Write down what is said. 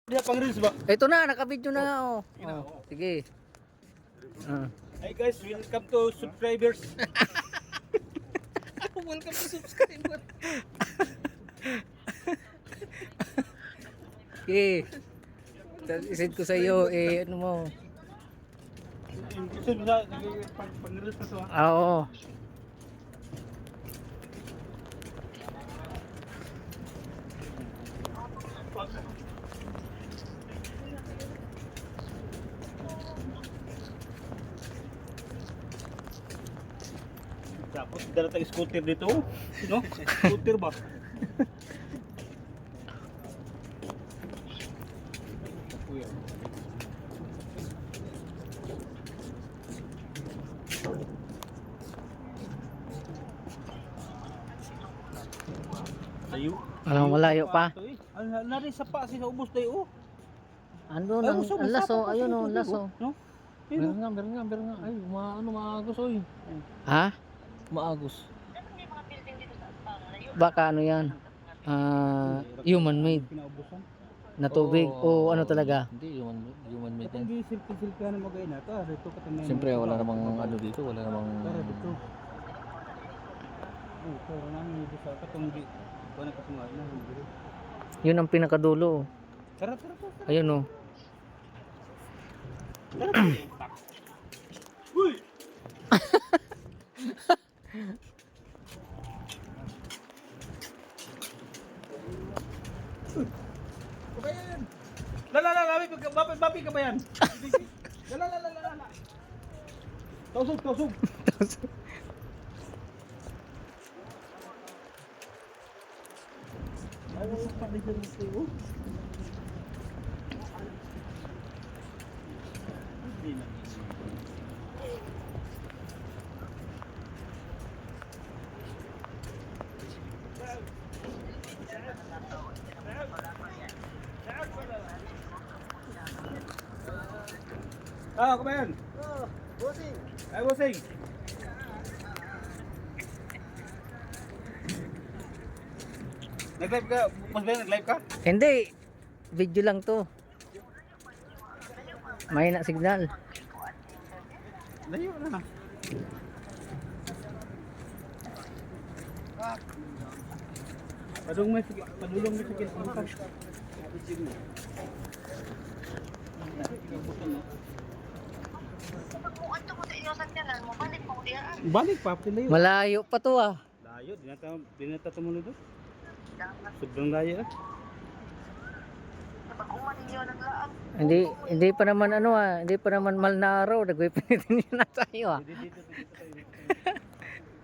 Dia pang reels ba? Ito na, naka-video na nga oh. Sige. Hi guys, welcome to subscribers. Welcome to subscriber. Okay. Isend ko sa iyo ano mo. Kasi bisa pang reels na to ha. Oo. Tapos dala tayong scooter dito, no? Scooter ba? Tayo. Ano, malayo pa? Nari sa pa sa ubos tayo. Ando nang laso, ayun oh, laso. No? Meron nga. Ay, maagos oy. Ha? Maagos. Baka ano yan? Human made Kinaubusan. na tubig o ano talaga? Hindi, human made Katong yan. gisilpi-silpi na magay na to. Dito katong Siyempre, wala namang ano dito, wala namang... Tara dito. Oh, tara namin dito sa katong di. Wala kasungad na. Yun ang pinakadulo. Tara. Ayun oh. Uy! Kabayan! Lala, bapi ka ba yan? Lala. Tausog. Ayaw mo pa dito nito. Kabayan. Bossing. Ay, bossing. Nag-live ka? Mas ba nag-live ka? Hindi. Video lang to. May na signal. Layo na. Padulong mo sige. Balik pa layo. Malayo pa to ah. Layo, dinata tumulo do. Sobrang layo ah. Hindi pa naman ano ah, hindi pa naman mal na araw, nagpipinitin na tayo ah. Dito tayo.